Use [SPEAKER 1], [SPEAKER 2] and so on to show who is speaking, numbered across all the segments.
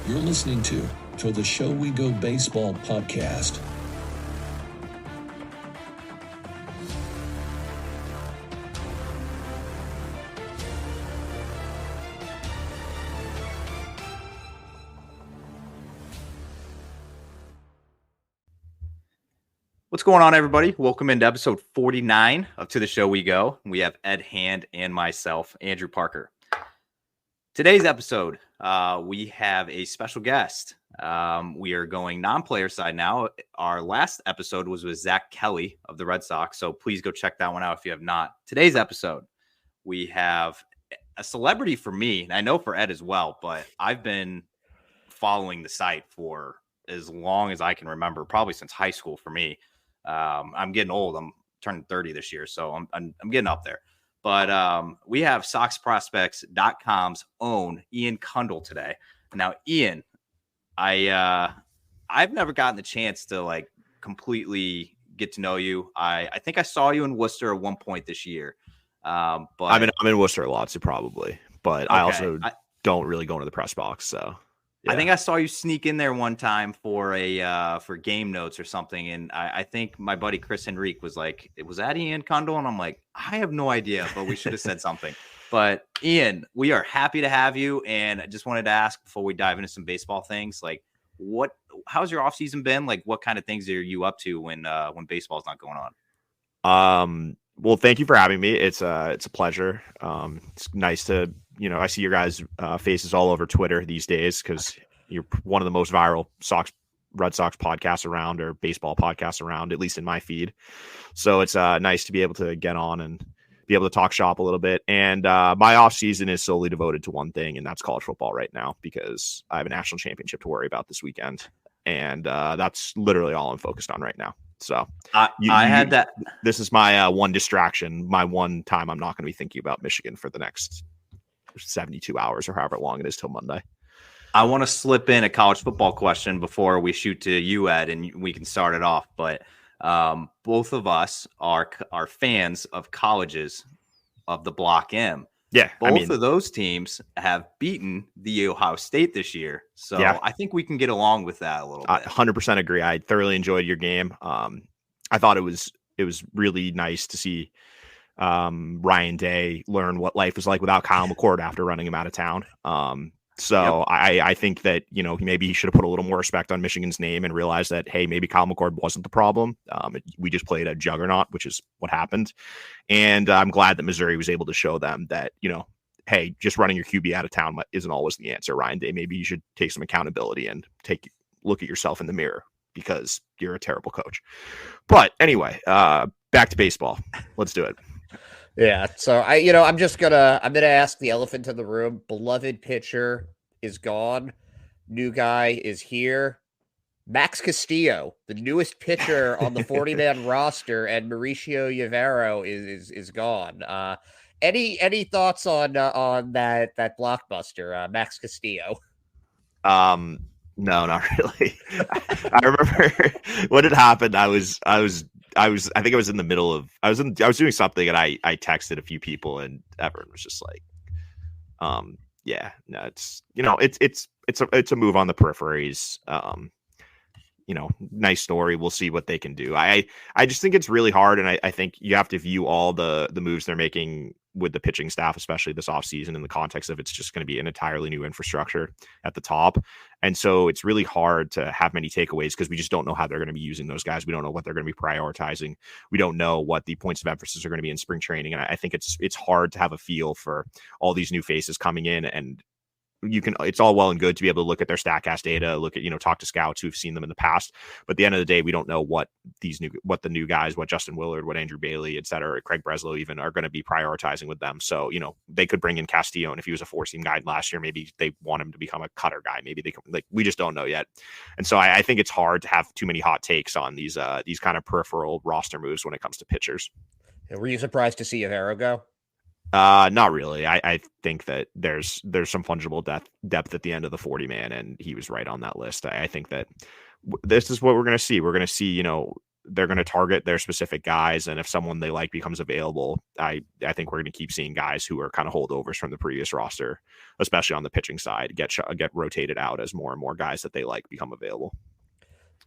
[SPEAKER 1] You're listening to the Show We Go Baseball podcast.
[SPEAKER 2] What's going on, everybody? Welcome into episode 49 of To The Show We Go. We have Ed Hand and myself, Andrew Parker. Today's episode, we have a special guest. We are going non-player side now. Our last episode was with Zach Kelly of the Red Sox, so please go check that one out if you have not. Today's episode, we have a celebrity for me, and I know for Ed as well, but I've been following the site for as long as I can remember, probably since high school for me. I'm getting old. I'm turning 30 this year, so I'm getting up there. But we have SoxProspects.com's own Ian Cundall today. Now, Ian, I've never gotten the chance to completely get to know you. I think I saw you in Worcester at one point this year. But
[SPEAKER 3] I'm in Worcester a lot, so probably. But okay. I also don't really go into the press box, so. Yeah.
[SPEAKER 2] I think I saw you sneak in there one time for for game notes or something, and I think my buddy Chris Henrique was like, "Was that Ian Cundall?" And I'm like, "I have no idea, but we should have said something." But Ian, we are happy to have you, and I just wanted to ask before we dive into some baseball things, how's your off season been? What kind of things are you up to when baseball's not going
[SPEAKER 3] on? Well, thank you for having me. It's a pleasure. It's nice to, I see your guys' faces all over Twitter these days because you're one of the most viral Red Sox podcasts around, or baseball podcasts around, at least in my feed. So it's nice to be able to get on and be able to talk shop a little bit. And my off season is solely devoted to one thing, and that's college football right now, because I have a national championship to worry about this weekend. And that's literally all I'm focused on right now. So
[SPEAKER 2] I had that.
[SPEAKER 3] This is my one distraction, my one time I'm not going to be thinking about Michigan for the next 72 hours or however long it is till Monday.
[SPEAKER 2] I want to slip in a college football question before we shoot to you, Ed, and we can start it off. But both of us are fans of colleges of the Block M.
[SPEAKER 3] Yeah,
[SPEAKER 2] both of those teams have beaten the Ohio State this year. So yeah. I think we can get along with that a little bit.
[SPEAKER 3] 100% agree. I thoroughly enjoyed your game. I thought it was really nice to see Ryan Day learn what life was like without Kyle McCord after running him out of town. So yep. I think that, maybe he should have put a little more respect on Michigan's name and realized that, hey, maybe Kyle McCord wasn't the problem. We just played a juggernaut, which is what happened. And I'm glad that Missouri was able to show them that, hey, just running your QB out of town isn't always the answer. Ryan Day, maybe you should take some accountability and look at yourself in the mirror, because you're a terrible coach. But anyway, back to baseball. Let's do it.
[SPEAKER 4] Yeah, so I'm gonna ask the elephant in the room. Beloved pitcher is gone. New guy is here. Max Castillo, the newest pitcher on the 40-man roster, and Mauricio Llovero is gone. Any thoughts on that blockbuster, Max Castillo?
[SPEAKER 3] No, not really. I remember when it happened. I think I was in the middle of, I was doing something, and I texted a few people, and everyone was just like, yeah, no, it's a move on the peripheries. Nice story. We'll see what they can do. I just think it's really hard. And I think you have to view all the moves they're making with the pitching staff, especially this offseason, in the context of it's just going to be an entirely new infrastructure at the top. And so it's really hard to have many takeaways because we just don't know how they're going to be using those guys. We don't know what they're going to be prioritizing. We don't know what the points of emphasis are going to be in spring training. And I think it's hard to have a feel for all these new faces coming in, and it's all well and good to be able to look at their StatCast data, look at, talk to scouts who've seen them in the past. But at the end of the day, we don't know what the new guys, what Justin Willard, what Andrew Bailey, et cetera, Craig Breslow even are going to be prioritizing with them. So, they could bring in Castillo, and if he was a 4-seam guy last year, maybe they want him to become a cutter guy. Maybe they can, we just don't know yet. And so I think it's hard to have too many hot takes on these kind of peripheral roster moves when it comes to pitchers.
[SPEAKER 4] Were you surprised to see Llovero go?
[SPEAKER 3] Not really. I think that there's some fungible depth at the end of the 40-man, and he was right on that list. I think that this is what we're going to see. We're going to see, they're going to target their specific guys. And if someone they like becomes available, I think we're going to keep seeing guys who are kind of holdovers from the previous roster, especially on the pitching side, get rotated out as more and more guys that they like become available.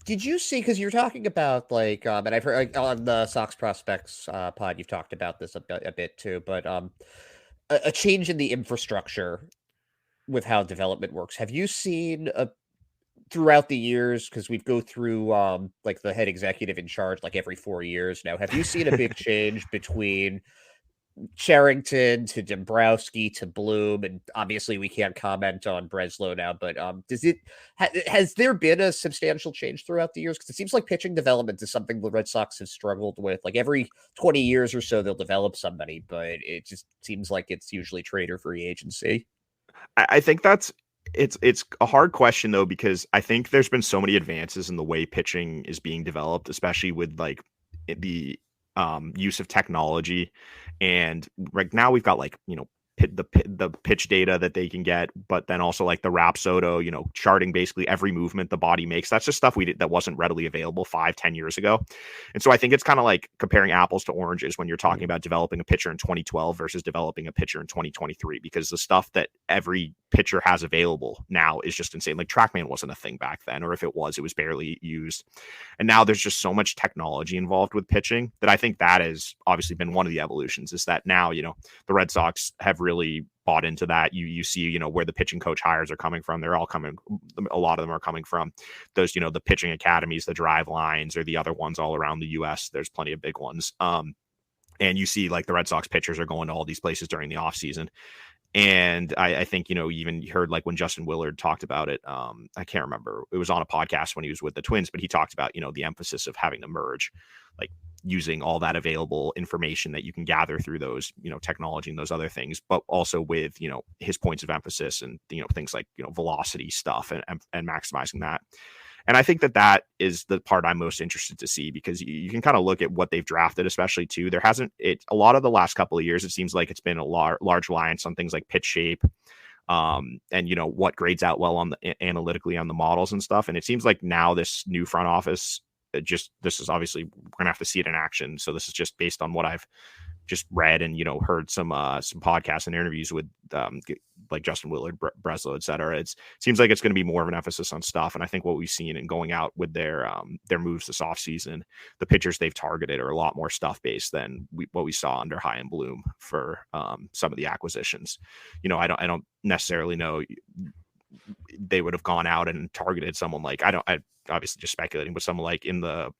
[SPEAKER 4] Did you see, because you're talking about and I've heard on the Sox Prospects pod, you've talked about this a bit too, but a change in the infrastructure with how development works. Have you seen throughout the years, because we go through like the head executive in charge like every 4 years now, have you seen a big change between Charrington to Dombrowski to Bloom? And obviously we can't comment on Breslow now, but has there been a substantial change throughout the years? Because it seems like pitching development is something the Red Sox have struggled with. Like every 20 years or so they'll develop somebody, but it just seems like it's usually trade or free agency.
[SPEAKER 3] I think it's a hard question though, because I think there's been so many advances in the way pitching is being developed, especially with like the use of technology. And right now we've got like, the pitch data that they can get, but then also like the Rapsodo, charting basically every movement the body makes. That's just stuff that wasn't readily available 5-10 years ago. And so I think it's kind of like comparing apples to oranges when you're talking about developing a pitcher in 2012 versus developing a pitcher in 2023, because the stuff that every pitcher has available now is just insane. Like TrackMan wasn't a thing back then, or if it was barely used. And now there's just so much technology involved with pitching that I think that has obviously been one of the evolutions, is that now, the Red Sox have really bought into that. You see, where the pitching coach hires are coming from. They're all coming, a lot of them are coming from those, the pitching academies, the drive lines, or the other ones all around the US. There's plenty of big ones. And you see like the Red Sox pitchers are going to all these places during the offseason. And I think, you even heard like when Justin Willard talked about it, I can't remember, it was on a podcast when he was with the Twins, but he talked about, the emphasis of having to merge, like using all that available information that you can gather through those, technology and those other things, but also with, his points of emphasis and, things like, velocity stuff and maximizing that. And I think that is the part I'm most interested to see, because you can kind of look at what they've drafted, especially too. There hasn't a lot of the last couple of years, it seems like it's been a large reliance on things like pitch shape, and what grades out well on the analytically on the models and stuff. And it seems like now this new front office, this is obviously we're gonna have to see it in action. So this is just based on what I've just read and heard some podcasts and interviews with like Justin Willard, Breslow, et cetera. It seems like it's going to be more of an emphasis on stuff. And I think what we've seen in going out with their moves this offseason, the pitchers they've targeted are a lot more stuff based than what we saw under High and Bloom for some of the acquisitions. I don't necessarily know they would have gone out and targeted someone like I obviously just speculating, but someone like in the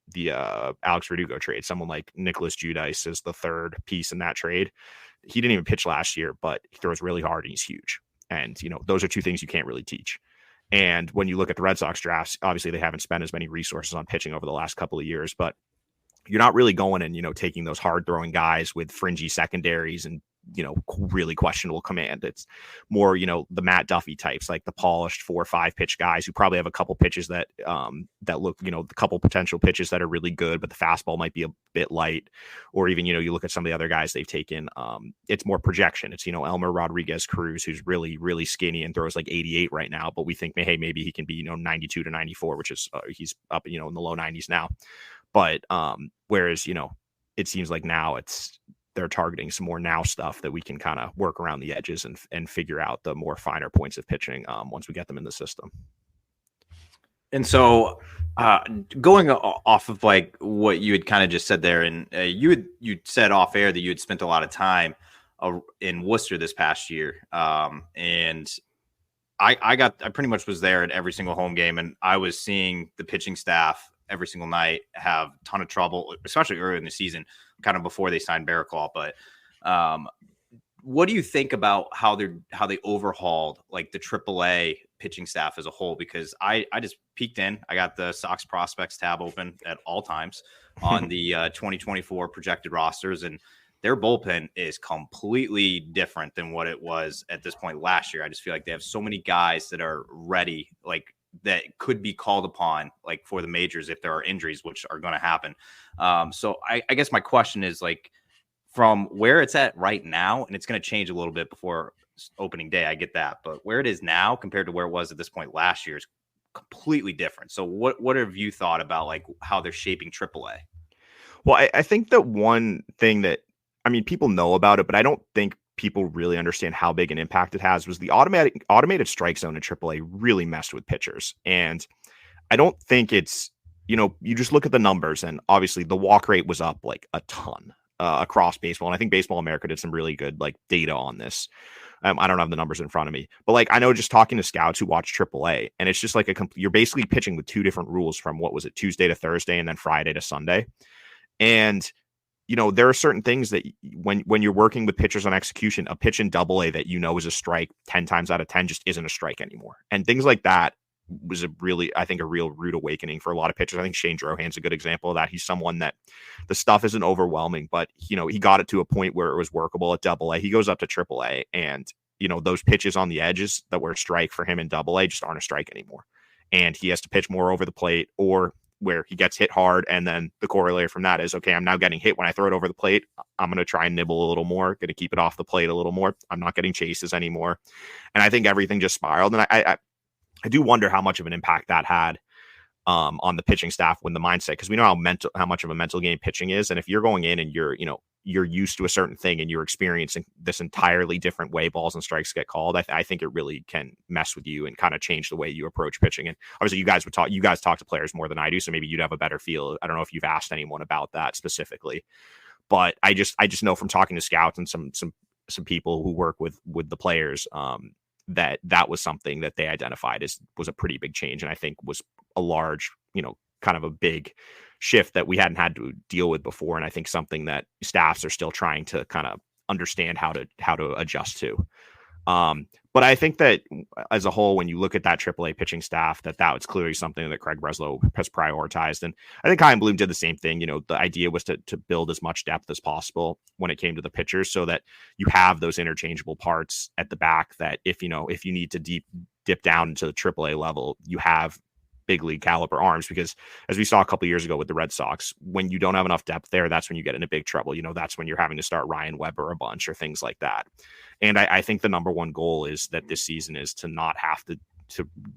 [SPEAKER 3] Alex Verdugo trade, someone like Nicholas Giudice is the third piece in that trade. He didn't even pitch last year, but he throws really hard and he's huge. And, those are two things you can't really teach. And when you look at the Red Sox drafts, obviously they haven't spent as many resources on pitching over the last couple of years, but you're not really going and, taking those hard throwing guys with fringy secondaries and, really questionable command. It's more, the Matt Duffy types, like the polished 4 or 5 pitch guys who probably have a couple pitches that look, the couple potential pitches that are really good, but the fastball might be a bit light. Or even, you look at some of the other guys they've taken, it's more projection. It's, Elmer Rodriguez Cruz, who's really, really skinny and throws like 88 right now, but we think, hey, maybe he can be, 92 to 94, which is he's up, in the low 90s now. But whereas, it seems like now they're targeting some more now stuff that we can kind of work around the edges and figure out the more finer points of pitching once we get them in the system.
[SPEAKER 2] And so going off of like what you had kind of just said there, and you said off air that you had spent a lot of time in Worcester this past year. And I pretty much was there at every single home game, and I was seeing the pitching staff every single night have a ton of trouble, especially early in the season, kind of before they signed Barraclough. But what do you think about how they overhauled like the AAA pitching staff as a whole? Because I just peeked in. I got the Sox Prospects tab open at all times on the 2024 projected rosters, and their bullpen is completely different than what it was at this point last year. I just feel like they have so many guys that are ready, like that could be called upon like for the majors if there are injuries, which are going to happen. So I guess my question is like, from where it's at right now, and it's going to change a little bit before opening day, I get that, but where it is now compared to where it was at this point last year is completely different. So what have you thought about like how they're shaping AAA?
[SPEAKER 3] Well, I think that one thing that, I mean, people know about it, but I don't think people really understand how big an impact it has was the automated strike zone in AAA really messed with pitchers. And I don't think it's, you just look at the numbers, and obviously the walk rate was up like a ton across baseball. And I think Baseball America did some really good like data on this. I don't have the numbers in front of me, but like I know just talking to scouts who watch AAA, and it's just like you're basically pitching with two different rules from what was it, Tuesday to Thursday and then Friday to Sunday. And there are certain things that when you're working with pitchers on execution, a pitch in AA that is a strike 10 times out of 10 just isn't a strike anymore. And things like that was I think a real rude awakening for a lot of pitchers. I think Shane Drohan's a good example of that. He's someone that the stuff isn't overwhelming, but he got it to a point where it was workable at AA. He goes up to AAA, and those pitches on the edges that were a strike for him in AA just aren't a strike anymore. And he has to pitch more over the plate, or where he gets hit hard, and then the corollary from that is, okay, I'm now getting hit when I throw it over the plate. I'm going to try and nibble a little more, going to keep it off the plate a little more. I'm not getting chases anymore. And I think everything just spiraled. And I do wonder how much of an impact that had on the pitching staff when the mindset, because we know how much of a mental game pitching is. And if you're going in and you're used to a certain thing and you're experiencing this entirely different way balls and strikes get called, I think it really can mess with you and kind of change the way you approach pitching. And obviously you guys talk to players more than I do, so maybe you'd have a better feel. I don't know if you've asked anyone about that specifically, but I just know from talking to scouts and some people who work with the players, that was something that they identified as was a pretty big change. And I think was a large, kind of a big shift that we hadn't had to deal with before. And I think something that staffs are still trying to kind of understand how to adjust to. But I think that as a whole, when you look at that AAA pitching staff, that was clearly something that Craig Breslow has prioritized. And I think Chaim Bloom did the same thing. The idea was to build as much depth as possible when it came to the pitchers, so that you have those interchangeable parts at the back that if you need to dip down into the AAA level, you have big league caliber arms. Because as we saw a couple of years ago with the Red Sox, when you don't have enough depth there, that's when you get into big trouble. That's when you're having to start Ryan Weber a bunch or things like that. And I think the number one goal is that this season is to not have to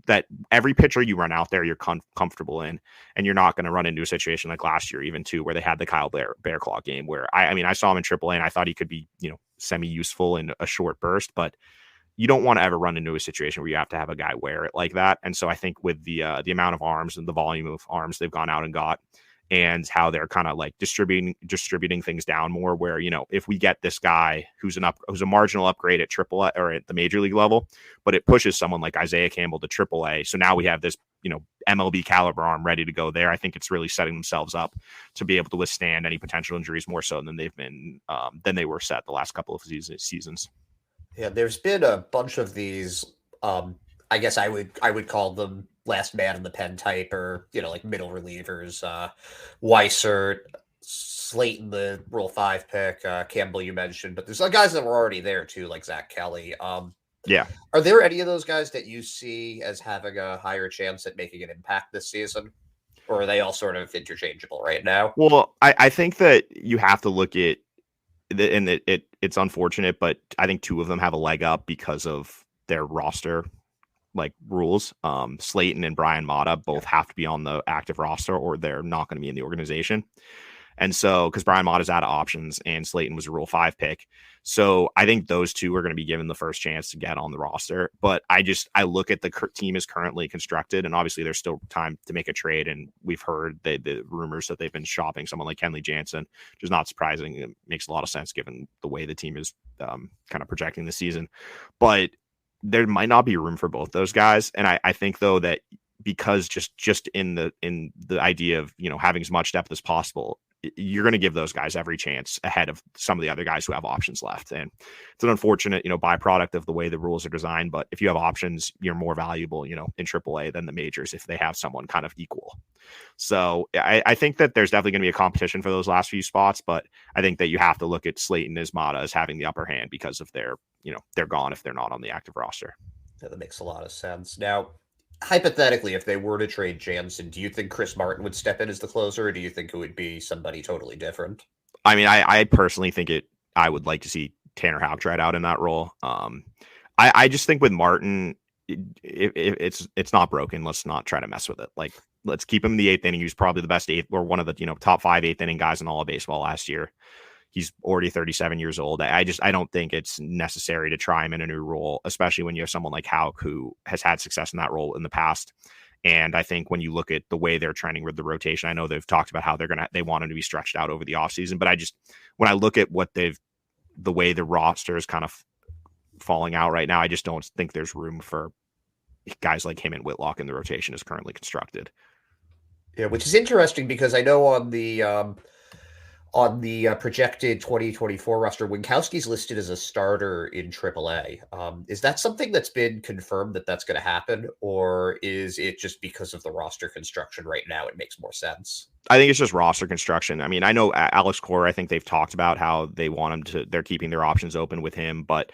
[SPEAKER 3] that every pitcher you run out there, you're comfortable in, and you're not going to run into a situation like last year, even too, where they had the Kyle Bearclaw game, where I saw him in AAA and I thought he could be, semi-useful in a short burst, but you don't want to ever run into a situation where you have to have a guy wear it like that. And so I think with the amount of arms and the volume of arms they've gone out and got, and how they're kind of like distributing things down more, where, if we get this guy who's a marginal upgrade at AAA or at the major league level, but it pushes someone like Isaiah Campbell to AAA. So now we have this, MLB caliber arm ready to go there. I think it's really setting themselves up to be able to withstand any potential injuries more so than they've been, than they were set the last couple of seasons.
[SPEAKER 4] Yeah, there's been a bunch of these, I guess I would call them last man in the pen type, or, like middle relievers, Weissert, Slayton, the Rule 5 pick, Campbell you mentioned, but there's some guys that were already there too, like Zach Kelly.
[SPEAKER 3] Yeah.
[SPEAKER 4] Are there any of those guys that you see as having a higher chance at making an impact this season? Or are they all sort of interchangeable right now?
[SPEAKER 3] Well, I think that you have to look at, and it's unfortunate, but I think two of them have a leg up because of their roster like rules. Slayton and Brian Mata both have to be on the active roster or they're not going to be in the organization. And so, because Brian Mata's out of options and Slayton was a Rule 5 pick. So I think those two are going to be given the first chance to get on the roster. But I look at the team as currently constructed, and obviously there's still time to make a trade. And we've heard the rumors that they've been shopping someone like Kenley Jansen, which is not surprising. It makes a lot of sense given the way the team is kind of projecting the season. But there might not be room for both those guys. And I think though that because just in the idea of, having as much depth as possible, you're going to give those guys every chance ahead of some of the other guys who have options left. And it's an unfortunate, byproduct of the way the rules are designed. But if you have options, you're more valuable, in AAA than the majors if they have someone kind of equal. So I think that there's definitely going to be a competition for those last few spots. But I think that you have to look at Slayton as Mata as having the upper hand because of their, they're gone if they're not on the active roster.
[SPEAKER 4] Yeah, that makes a lot of sense. Now, hypothetically, if they were to trade Jansen, do you think Chris Martin would step in as the closer, or do you think it would be somebody totally different?
[SPEAKER 3] I mean, I personally think I would like to see Tanner Houck tried out in that role. I just think with Martin, if it's not broken, let's not try to mess with it. Like, let's keep him in the eighth inning. He was probably the best eighth or one of the top 5 eighth inning guys in all of baseball last year. He's already 37 years old. I don't think it's necessary to try him in a new role, especially when you have someone like Houck who has had success in that role in the past. And I think when you look at the way they're trending with the rotation, I know they've talked about how they want him to be stretched out over the offseason. But when I look at the way the roster is kind of falling out right now, I just don't think there's room for guys like him and Whitlock in the rotation as currently constructed.
[SPEAKER 4] Yeah, which is interesting because I know on the projected 2024 roster, Winkowski's listed as a starter in AAA. Is that something that's been confirmed that's going to happen, or is it just because of the roster construction right now it makes more sense?
[SPEAKER 3] I think it's just roster construction. I mean, I know Alex Cora, I think they've talked about how they want him to, they're keeping their options open with him. But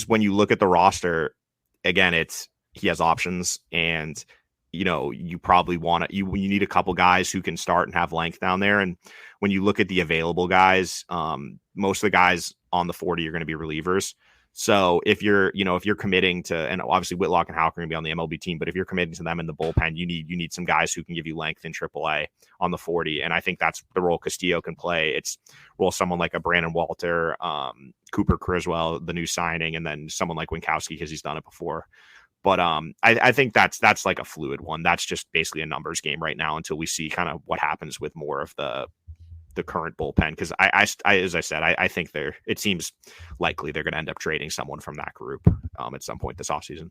[SPEAKER 3] when you look at the roster, again, he has options, and you probably you need a couple guys who can start and have length down there. And when you look at the available guys, most of the guys on the 40 are going to be relievers. So if you're committing to, and obviously Whitlock and Houck are going to be on the MLB team, but if you're committing to them in the bullpen, you need some guys who can give you length in AAA on the 40. And I think that's the role Castillo can play. It's role someone like a Brandon Walter, Cooper Criswell, the new signing, and then someone like Winkowski because he's done it before. But I think that's like a fluid one. That's just basically a numbers game right now until we see kind of what happens with more of the current bullpen. Because as I said, I think it seems likely they're going to end up trading someone from that group at some point this offseason.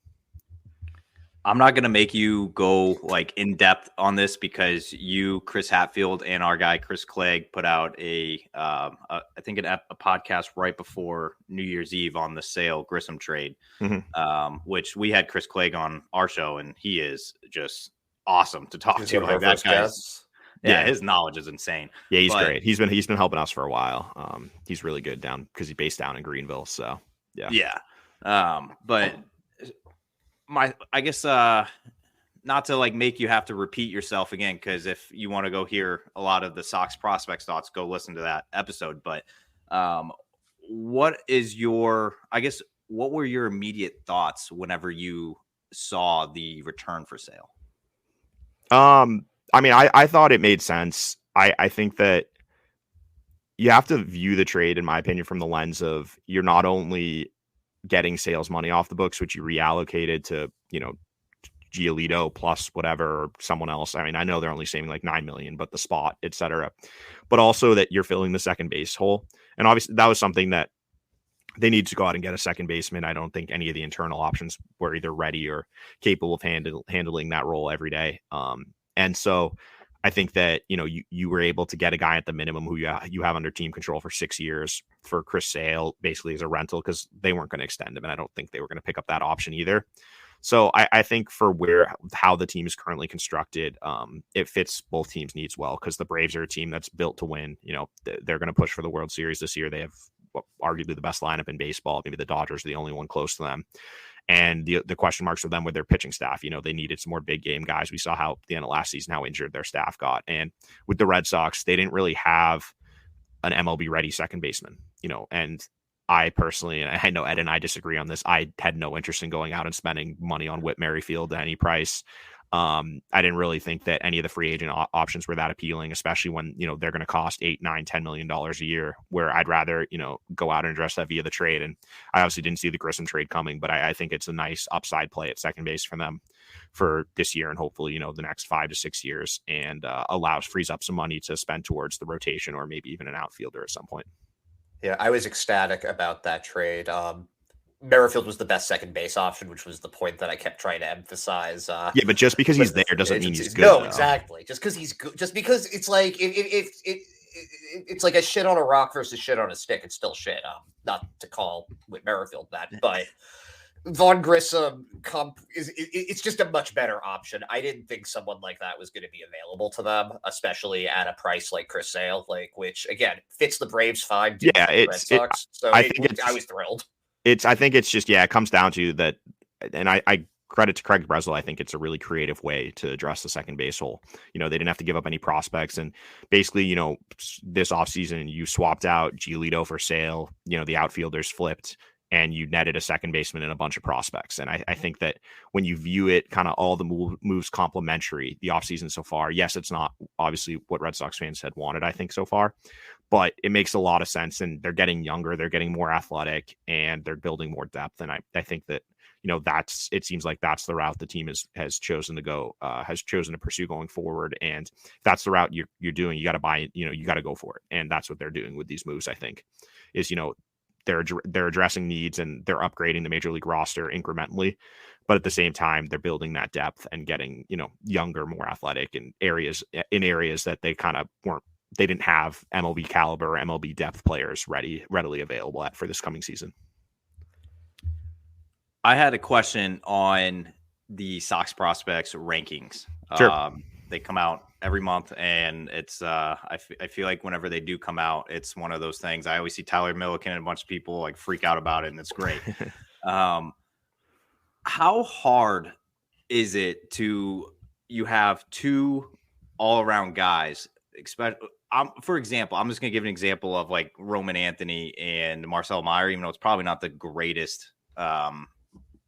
[SPEAKER 2] I'm not going to make you go like in depth on this because you, Chris Hatfield, and our guy Chris Clegg put out a podcast right before New Year's Eve on the Sale Grissom trade, which we had Chris Clegg on our show, and he is just awesome to talk to. Like that guy, his knowledge is insane. Yeah,
[SPEAKER 3] he's great. He's been helping us for a while. He's really good down because he's based down in Greenville. So yeah.
[SPEAKER 2] But I guess not to like make you have to repeat yourself again, because if you want to go hear a lot of the Sox prospects thoughts, go listen to that episode. But what were your immediate thoughts whenever you saw the return for Sale?
[SPEAKER 3] I mean, I thought it made sense. I think that you have to view the trade, in my opinion, from the lens of you're not only getting Sales money off the books, which you reallocated to, Giolito plus whatever, or someone else. I mean, I know they're only saving like $9 million, but the spot, etc. But also that you're filling the second base hole. And obviously that was something that they need to go out and get a second baseman. I don't think any of the internal options were either ready or capable of handling that role every day. And so I think that, you were able to get a guy at the minimum who you have under team control for 6 years for Chris Sale, basically as a rental, because they weren't going to extend him. And I don't think they were going to pick up that option either. So I think for how the team is currently constructed, it fits both teams' needs well, because the Braves are a team that's built to win. They're going to push for the World Series this year. They have arguably the best lineup in baseball. Maybe the Dodgers are the only one close to them. And the question marks for them with their pitching staff, they needed some more big game guys. We saw how at the end of last season, how injured their staff got. And with the Red Sox, they didn't really have an MLB ready second baseman, and I personally, and I know Ed and I disagree on this, I had no interest in going out and spending money on Whit Merrifield at any price. I didn't really think that any of the free agent options were that appealing, especially when, they're going to cost $8, $9, $10 million a year, where I'd rather, go out and address that via the trade. And I obviously didn't see the Grissom trade coming, but I think it's a nice upside play at second base for them for this year and hopefully, the next 5 to 6 years, and frees up some money to spend towards the rotation or maybe even an outfielder at some point.
[SPEAKER 4] Yeah, I was ecstatic about that trade. Merrifield was the best second base option, which was the point that I kept trying to emphasize.
[SPEAKER 3] But just because he's there doesn't mean he's good.
[SPEAKER 4] No, exactly. Just because he's good, just because it's like it's like a shit on a rock versus shit on a stick. It's still shit. Not to call with Merrifield that, but Vaughn Grissom it's just a much better option. I didn't think someone like that was going to be available to them, especially at a price like Chris Sale, which again fits the Braves fine.
[SPEAKER 3] Yeah,
[SPEAKER 4] Red Sox. I was thrilled.
[SPEAKER 3] I think it's just, it comes down to that. And I credit to Craig Breslow. I think it's a really creative way to address the second base hole. They didn't have to give up any prospects. And basically, this offseason, you swapped out Giolito for Sale, the outfielders flipped. and you netted a second baseman and a bunch of prospects. And I think that when you view it kind of all the moves complementary, the offseason so far, yes, it's not obviously what Red Sox fans had wanted, I think, so far, but it makes a lot of sense. And they're getting younger, they're getting more athletic, and they're building more depth. And I think that, it seems like that's the route the team has chosen to go, has chosen to pursue going forward. And if that's the route you're doing, you got to buy, you got to go for it. And that's what they're doing with these moves, I think, is, they're addressing needs and they're upgrading the major league roster incrementally, but at the same time, they're building that depth and getting, younger, more athletic in areas that they kind of they didn't have MLB caliber or MLB depth players readily available for this coming season.
[SPEAKER 2] I had a question on the Sox prospects rankings.
[SPEAKER 3] Sure.
[SPEAKER 2] They come out every month, and it's I feel like whenever they do come out, it's one of those things. I always see Tyler Milliken and a bunch of people like freak out about it, and it's great. How hard is it you have two all-around guys? For example, I'm just going to give an example of like Roman Anthony and Marcel Meyer, even though it's probably not the greatest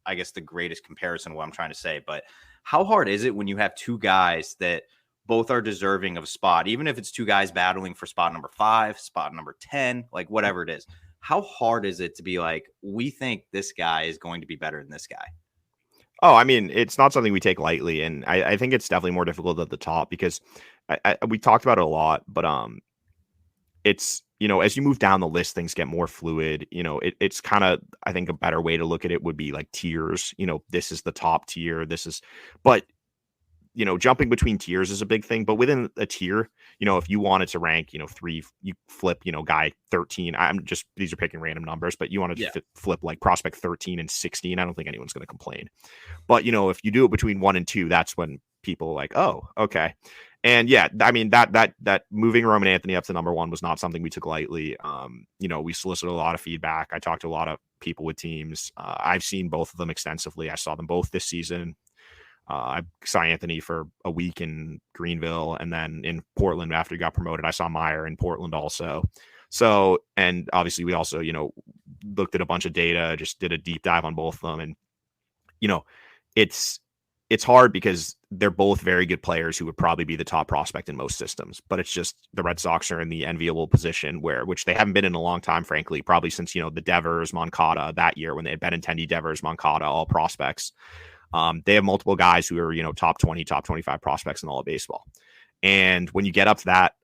[SPEAKER 2] I guess the greatest comparison of what I'm trying to say, but how hard is it when you have two guys that both are deserving of a spot, even if it's two guys battling for spot number 5, spot number 10, like whatever it is? How hard is it to be like, we think this guy is going to be better than this guy?
[SPEAKER 3] Oh, I mean, it's not something we take lightly. And I think it's definitely more difficult at the top because we talked about it a lot, but it's, as you move down the list, things get more fluid. It's kind of, I think a better way to look at it would be like tiers. This is the top tier. But jumping between tiers is a big thing. But within a tier, if you wanted to rank, 3, you flip, guy 13. These are picking random numbers, but you wanted to flip like prospect 13 and 16. I don't think anyone's going to complain. But, if you do it between 1 and 2, that's when people are like, oh, okay. And yeah, I mean, that moving Roman Anthony up to number 1 was not something we took lightly. We solicited a lot of feedback. I talked to a lot of people with teams. I've seen both of them extensively. I saw them both this season. I saw Anthony for a week in Greenville, and then in Portland after he got promoted. I saw Meyer in Portland also. So, and obviously we also, looked at a bunch of data, just did a deep dive on both of them. And, it's hard because they're both very good players who would probably be the top prospect in most systems, but it's just the Red Sox are in the enviable position which they haven't been in a long time, frankly, probably since, the Devers, Moncada that year when they had Benintendi, Devers, Moncada, all prospects. They have multiple guys who are, top 20, top 25 prospects in all of baseball. And when you get up to that,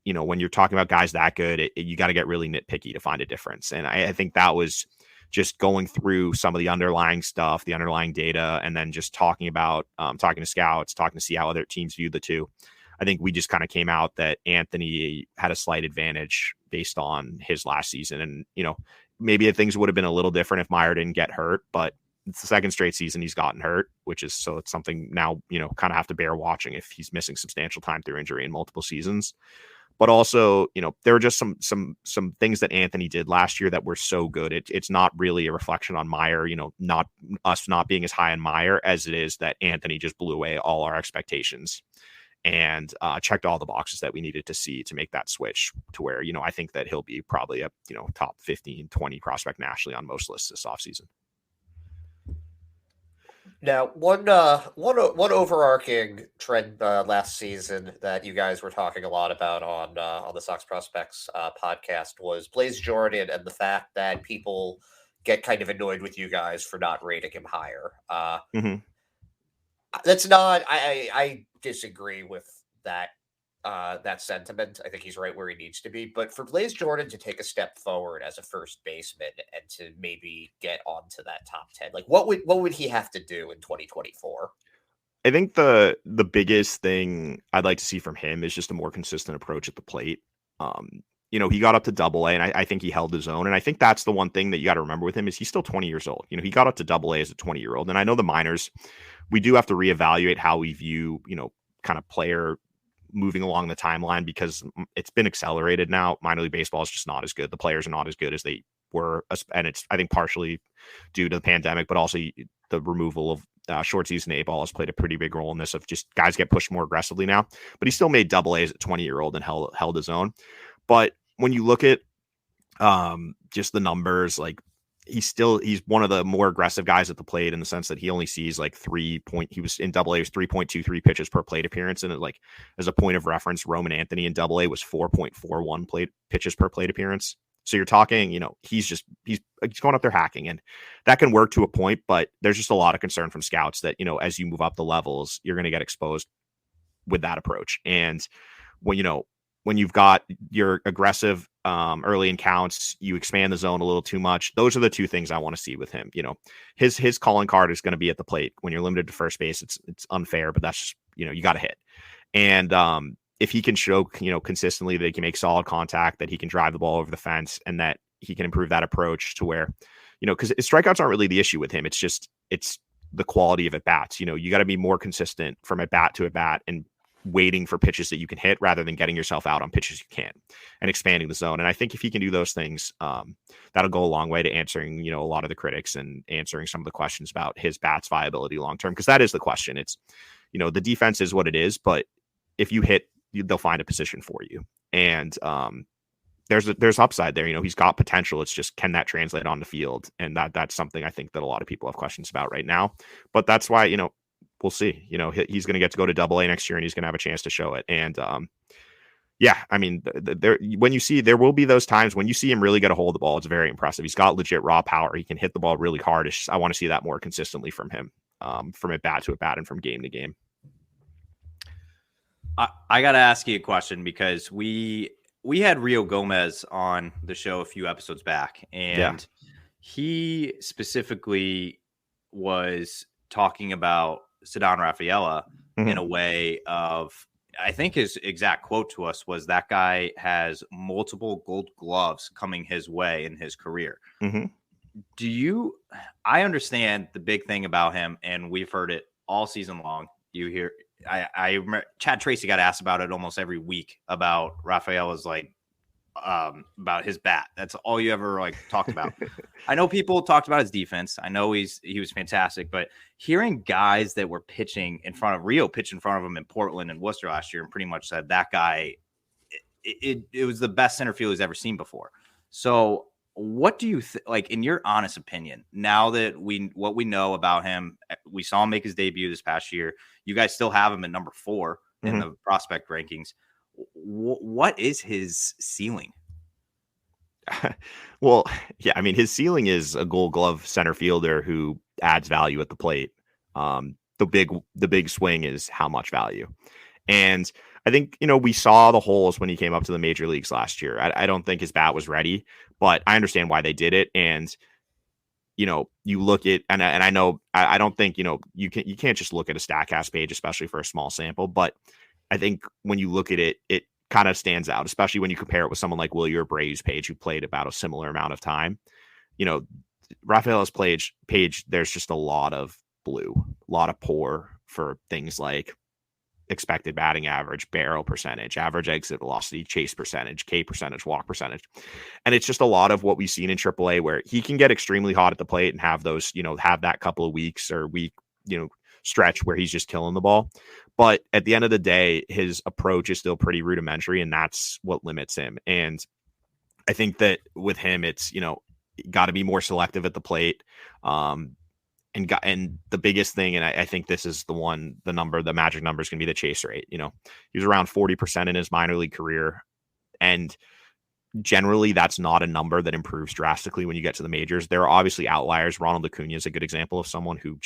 [SPEAKER 3] when you're talking about guys that good, you got to get really nitpicky to find a difference. And I think that was just going through some of the underlying stuff, the underlying data, and then just talking about, talking to scouts, talking to see how other teams view the two. I think we just kind of came out that Anthony had a slight advantage based on his last season. And, maybe things would have been a little different if Meyer didn't get hurt, but it's the second straight season he's gotten hurt, so it's something now, kind of have to bear watching if he's missing substantial time through injury in multiple seasons. But also, there were just some things that Anthony did last year that were so good. It's not really a reflection on Meyer, not us not being as high on Meyer as it is that Anthony just blew away all our expectations and checked all the boxes that we needed to see to make that switch to where, I think that he'll be probably a, top 15, 20 prospect nationally on most lists this offseason.
[SPEAKER 4] Now, one overarching trend last season that you guys were talking a lot about on the Sox Prospects podcast was Blaze Jordan and the fact that people get kind of annoyed with you guys for not rating him higher. That's not. I disagree with that sentiment. I think he's right where he needs to be. But for Blaze Jordan to take a step forward as a first baseman and to maybe get onto that top 10, like what would he have to do in 2024?
[SPEAKER 3] I think the biggest thing I'd like to see from him is just a more consistent approach at the plate. He got up to Double A, and I think he held his own. And I think that's the one thing that you got to remember with him is he's still 20 years old. He got up to Double A as a 20-year-old. And I know the minors, we do have to reevaluate how we view, kind of player moving along the timeline because it's been accelerated now. Minor league baseball is just not as good. The players are not as good as they were. And it's, I think, partially due to the pandemic, but also the removal of short season A ball has played a pretty big role in this of just guys get pushed more aggressively now, but he still made Double A's at 20-year-old and held his own. But when you look at just the numbers, like he's one of the more aggressive guys at the plate in the sense that he only sees like he was in AA was 3.23 pitches per plate appearance. And like, as a point of reference, Roman Anthony in AA was 4.41 pitches per plate appearance. So you're talking, he's going up there hacking, and that can work to a point, but there's just a lot of concern from scouts that, as you move up the levels, you're going to get exposed with that approach. And when you've got your aggressive early in counts, you expand the zone a little too much. Those are the two things I want to see with him. His calling card is going to be at the plate. When you're limited to first base, it's unfair, but that's, you got to hit. And if he can show, consistently that he can make solid contact, that he can drive the ball over the fence, and that he can improve that approach to where, because strikeouts aren't really the issue with him. It's the quality of at bats. You got to be more consistent from at bat to at bat and waiting for pitches that you can hit rather than getting yourself out on pitches you can't, and expanding the zone. And I think if he can do those things, that'll go a long way to answering, a lot of the critics and answering some of the questions about his bats viability long-term. Cause that is the question. It's, the defense is what it is, but if you hit, they'll find a position for you. And there's upside there. He's got potential. It's just, can that translate on the field? And that's something I think that a lot of people have questions about right now. But that's why, we'll see. He's going to get to go to AA next year, and he's going to have a chance to show it. And yeah, I mean, there will be those times when you see him really get a hold of the ball. It's very impressive. He's got legit raw power. He can hit the ball really hard. It's just, I want to see that more consistently from him, from at bat to at bat and from game to game.
[SPEAKER 2] I got to ask you a question, because we had Rio Gomez on the show a few episodes back, and he specifically was talking about Ceddanne Rafaela in a way of, I think his exact quote to us was, that guy has multiple gold gloves coming his way in his career. I understand the big thing about him, and we've heard it all season long. You hear, I remember Chad Tracy got asked about it almost every week about Rafaela's about his bat. That's all you ever talked about. I know people talked about his defense. I know he was fantastic, but hearing guys that were pitching in front of Rio pitch in front of him in Portland and Worcester last year, and pretty much said that guy, it was the best center field he's ever seen before. So what do you in your honest opinion, now that what we know about him, we saw him make his debut this past year. You guys still have him at number 4 in the prospect rankings. What is his ceiling?
[SPEAKER 3] Well, yeah, I mean, his ceiling is a Gold Glove center fielder who adds value at the plate. The big swing is how much value. And I think, we saw the holes when he came up to the major leagues last year. I don't think his bat was ready, but I understand why they did it. And, you look at, and I know, I don't think, you can't just look at a StatCast page, especially for a small sample, but I think when you look at it, it kind of stands out, especially when you compare it with someone like Willie or Abreu's page, who played about a similar amount of time. Rafaela's page, there's just a lot of blue, a lot of poor for things like expected batting average, barrel percentage, average exit velocity, chase percentage, K percentage, walk percentage. And it's just a lot of what we've seen in AAA, where he can get extremely hot at the plate and have those, have that couple of weeks or week, stretch where he's just killing the ball. But at the end of the day, his approach is still pretty rudimentary, and that's what limits him. And I think that with him, it's, got to be more selective at the plate. And the biggest thing, and I think this is the magic number is going to be the chase rate. He was around 40% in his minor league career. And generally, that's not a number that improves drastically when you get to the majors. There are obviously outliers. Ronald Acuna is a good example of someone who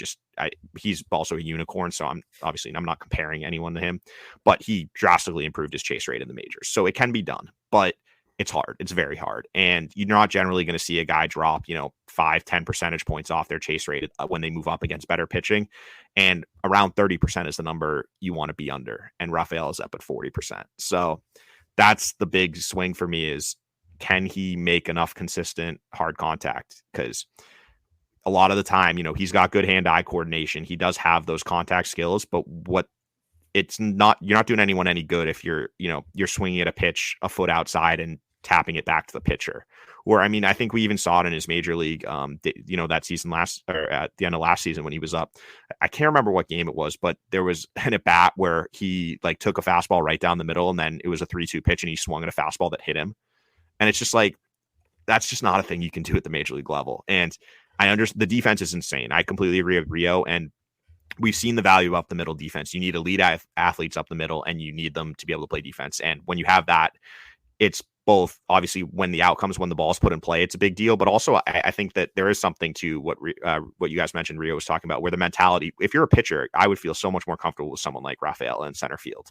[SPEAKER 3] he's also a unicorn. So I'm not comparing anyone to him, but he drastically improved his chase rate in the majors. So it can be done, but it's hard. It's very hard. And you're not generally going to see a guy drop, 5-10 percentage points off their chase rate when they move up against better pitching. And around 30% is the number you want to be under. And Rafael is up at 40%. So that's the big swing for me, is, can he make enough consistent hard contact? Because a lot of the time, he's got good hand-eye coordination. He does have those contact skills, but you're not doing anyone any good if you're swinging at a pitch a foot outside and tapping it back to the pitcher. Or, I mean, I think we even saw it in his major league, that season at the end of last season when he was up. I can't remember what game it was, but there was an at bat where he took a fastball right down the middle, and then it was a 3-2 pitch, and he swung at a fastball that hit him. And it's just that's just not a thing you can do at the major league level. And I understand the defense is insane. I completely agree with Rio, and we've seen the value up the middle defense. You need elite athletes up the middle, and you need them to be able to play defense. And when you have that, it's both obviously when the outcomes, when the ball's put in play, it's a big deal. But also, I think that there is something to what you guys mentioned, Rio was talking about, where the mentality, if you're a pitcher, I would feel so much more comfortable with someone like Rafael in center field.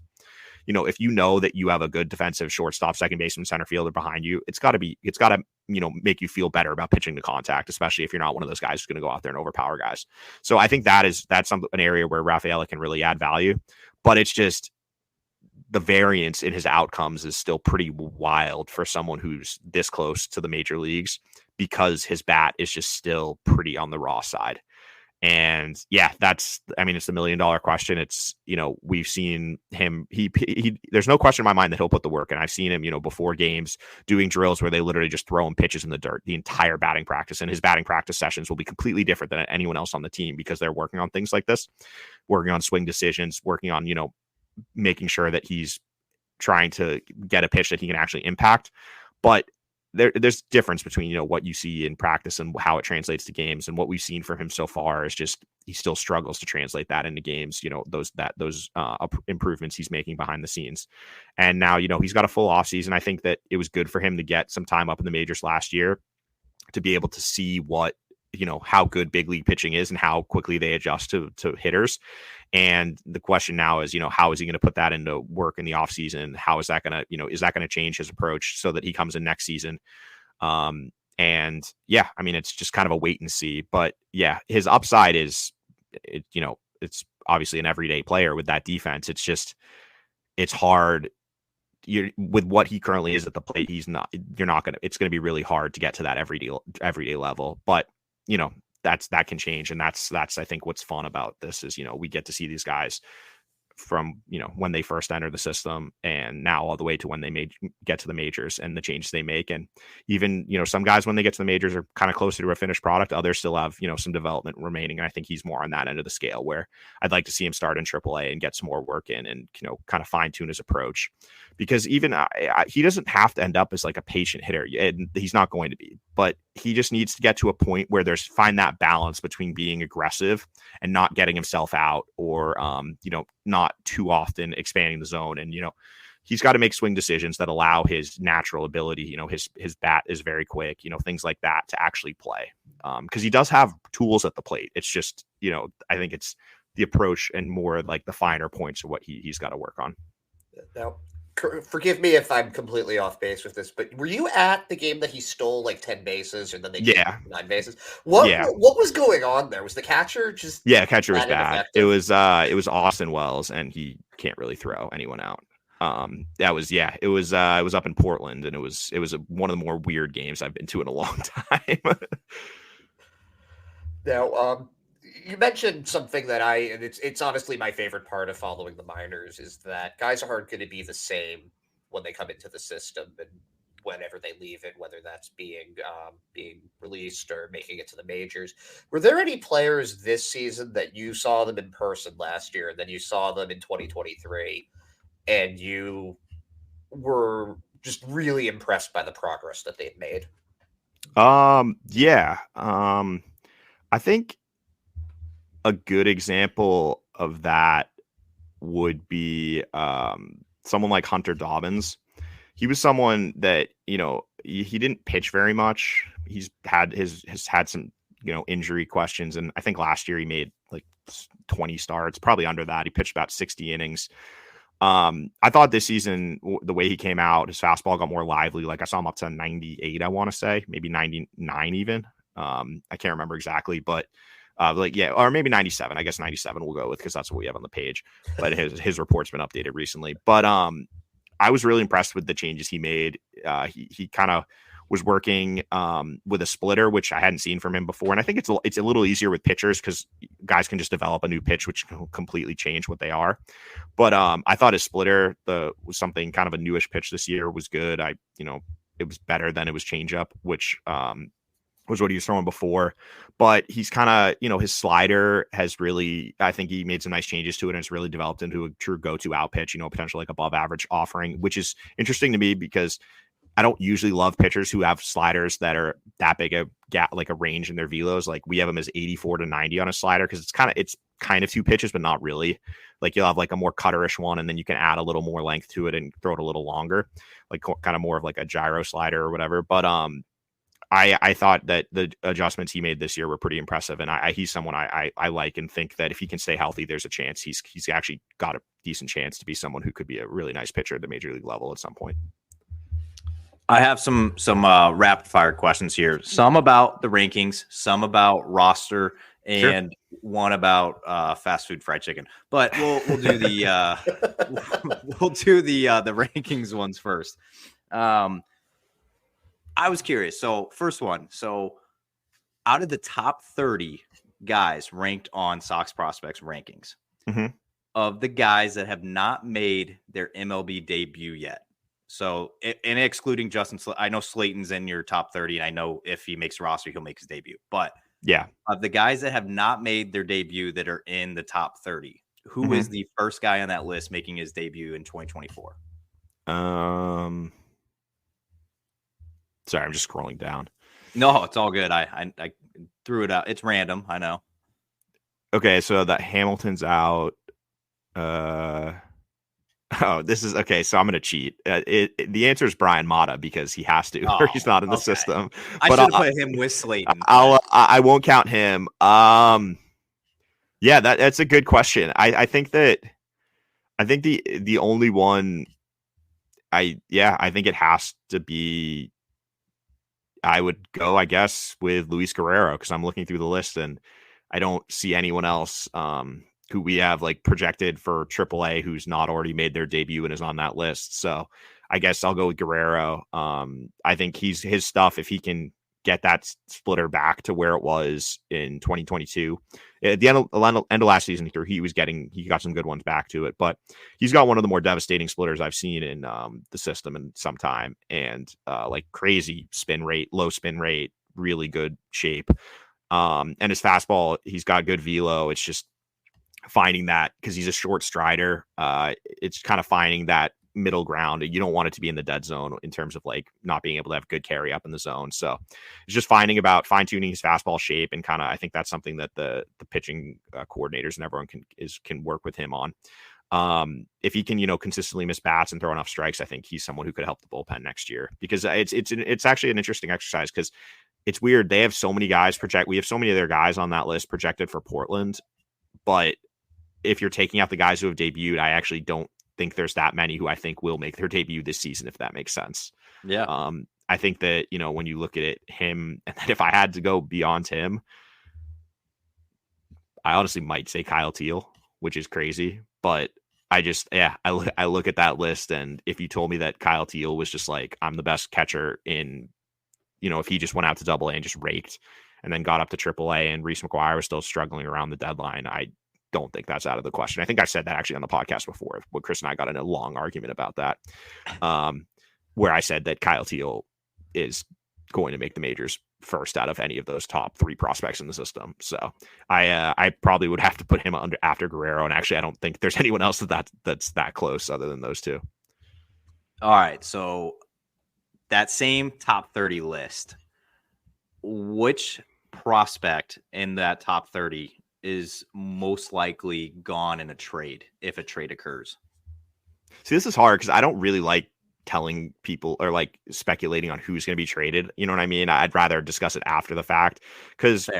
[SPEAKER 3] If you know that you have a good defensive shortstop, second baseman, center fielder behind you, it's got to make you feel better about pitching to contact, especially if you're not one of those guys who's going to go out there and overpower guys. So I think that's an area where Rafael can really add value, but it's just the variance in his outcomes is still pretty wild for someone who's this close to the major leagues, because his bat is just still pretty on the raw side. And yeah, it's the $1 million question. It's, we've seen him, there's no question in my mind that he'll put the work in. I've seen him, before games doing drills where they literally just throw him pitches in the dirt, the entire batting practice, and his batting practice sessions will be completely different than anyone else on the team, because they're working on things like this, working on swing decisions, working on, making sure that he's trying to get a pitch that he can actually impact. But there's difference between, what you see in practice and how it translates to games. And what we've seen from him so far is just, he still struggles to translate that into games, those improvements he's making behind the scenes. And now, he's got a full offseason. I think that it was good for him to get some time up in the majors last year to be able to see what, how good big league pitching is and how quickly they adjust to hitters. And the question now is, how is he going to put that into work in the offseason? How is that going to, is that going to change his approach so that he comes in next season? And yeah, it's just kind of a wait and see. But yeah, his upside is, it's obviously an everyday player with that defense. It's just, it's hard. With what he currently is at the plate, it's going to be really hard to get to that everyday level. But that can change. And that's, I think, what's fun about this is, we get to see these guys from, when they first enter the system and now all the way to when they get to the majors and the changes they make. And even, some guys, when they get to the majors, are kind of closer to a finished product. Others still have, some development remaining. And I think he's more on that end of the scale, where I'd like to see him start in AAA and get some more work in and, kind of fine tune his approach, because even he doesn't have to end up as like a patient hitter, and he's not going to be, but he just needs to get to a point where find that balance between being aggressive and not getting himself out, or, not too often expanding the zone. And, he's got to make swing decisions that allow his natural ability. His bat is very quick, things like that, to actually play. Because he does have tools at the plate. It's just, I think it's the approach and more like the finer points of what he's got to work on.
[SPEAKER 4] Now, forgive me if I'm completely off base with this, but were you at the game that he stole like 10 bases and then they gave him 9 bases? What was going on there? Was the catcher just
[SPEAKER 3] catcher was bad. It was Austin Wells, and he can't really throw anyone out. It was up in Portland, and it was one of the more weird games I've been to in a long time.
[SPEAKER 4] Now, you mentioned something that it's honestly my favorite part of following the minors, is that guys aren't going to be the same when they come into the system and whenever they leave it, whether that's being released or making it to the majors. Were there any players this season that you saw them in person last year and then you saw them in 2023 and you were just really impressed by the progress that they've made?
[SPEAKER 3] I think a good example of that would be someone like Hunter Dobbins. He was someone that, he didn't pitch very much. He's had some, injury questions. And I think last year he made like 20 starts, probably under that. He pitched about 60 innings. I thought this season, the way he came out, his fastball got more lively. Like I saw him up to 98, I want to say, maybe 99 even. I can't remember exactly, but or maybe 97. I guess 97 we'll go with, because that's what we have on the page. But his report's been updated recently. But I was really impressed with the changes he made. He kind of was working with a splitter, which I hadn't seen from him before. And I think it's a little easier with pitchers, because guys can just develop a new pitch, which can completely change what they are. But I thought his splitter was something kind of a newish pitch this year, was good. It was better than it was changeup, which was what he was throwing before. But he's kind of, his slider has really, I think he made some nice changes to it, and it's really developed into a true go-to out pitch, potential like above average offering, which is interesting to me, because I don't usually love pitchers who have sliders that are that big a gap, like a range in their velos. Like we have them as 84 to 90 on a slider because it's kind of two pitches, but not really. Like you'll have like a more cutterish one, and then you can add a little more length to it and throw it a little longer, like kind of more of like a gyro slider or whatever. But I thought that the adjustments he made this year were pretty impressive, and he's someone I like and think that if he can stay healthy, there's a chance he's actually got a decent chance to be someone who could be a really nice pitcher at the major league level at some point.
[SPEAKER 2] I have some rapid fire questions here. Some about the rankings, some about roster, and one about fast food fried chicken. But we'll do the we'll do the rankings ones first. I was curious. So first one. So out of the top 30 guys ranked on Sox Prospects rankings, of the guys that have not made their MLB debut yet. So, and excluding Justin, I know Slayton's in your top 30, and I know if he makes a roster, he'll make his debut. But
[SPEAKER 3] yeah,
[SPEAKER 2] of the guys that have not made their debut that are in the top 30, who is the first guy on that list making his debut in 2024?
[SPEAKER 3] Sorry, I'm just scrolling down.
[SPEAKER 2] No, it's all good. I threw it out. It's random. I know.
[SPEAKER 3] Okay, so that Hamilton's out. Oh, this is okay. So I'm going to cheat. The answer is Brian Mata because he has to, or he's not in the system.
[SPEAKER 2] I should have put him with Slayton.
[SPEAKER 3] I won't count him. Yeah, that's a good question. I think the only one. I think it has to be. I would go, I guess, with Luis Guerrero because I'm looking through the list and I don't see anyone else who we have like projected for AAA who's not already made their debut and is on that list. So I guess I'll go with Guerrero. I think his stuff, if he can get that splitter back to where it was in 2022, at the end of last season, he got some good ones back to it, but he's got one of the more devastating splitters I've seen in the system in some time, and like crazy spin rate, low spin rate, really good shape. And his fastball, he's got good velo. It's just finding that because he's a short strider. It's kind of finding that middle ground. You don't want it to be in the dead zone in terms of like not being able to have good carry up in the zone. So it's just finding about fine tuning his fastball shape, and kind of I think that's something that the pitching coordinators and everyone can work with him on. If he can, consistently miss bats and throw enough strikes, I think he's someone who could help the bullpen next year, because it's actually an interesting exercise because it's weird. They have so many guys we have so many of their guys on that list projected for Portland, but if you're taking out the guys who have debuted, I actually don't think there's that many who I think will make their debut this season, if that makes sense.
[SPEAKER 2] Yeah.
[SPEAKER 3] I think that, when you look at it, him, and then if I had to go beyond him, I honestly might say Kyle Teal, which is crazy, but I look at that list, and if you told me that Kyle Teal was just like, I'm the best catcher in, if he just went out to Double A and just raked and then got up to Triple A and Reese McGuire was still struggling around the deadline, I don't think that's out of the question. I think I said that actually on the podcast before, when Chris and I got in a long argument about that, where I said that Kyle Teal is going to make the majors first out of any of those top 3 prospects in the system. So I probably would have to put him after Guerrero, and actually I don't think there's anyone else that's that close other than those two.
[SPEAKER 2] All right, so that same top 30 list, which prospect in that top 30 is most likely gone in a trade if a trade occurs?
[SPEAKER 3] See, this is hard because I don't really like telling people or like speculating on who's going to be traded. You know what I mean? I'd rather discuss it after the fact because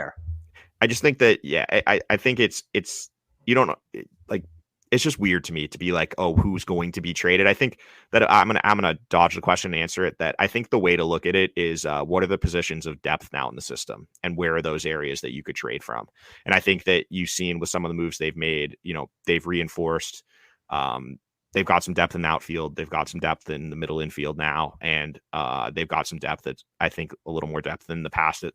[SPEAKER 3] I just think that, I think it's, you don't know, like, it's just weird to me to be like, oh, who's going to be traded? I think that I'm gonna dodge the question and answer it. That I think the way to look at it is what are the positions of depth now in the system, and where are those areas that you could trade from? And I think that you've seen with some of the moves they've made, they've reinforced. They've got some depth in the outfield. They've got some depth in the middle infield now, and they've got some depth that's, I think, a little more depth than the past at,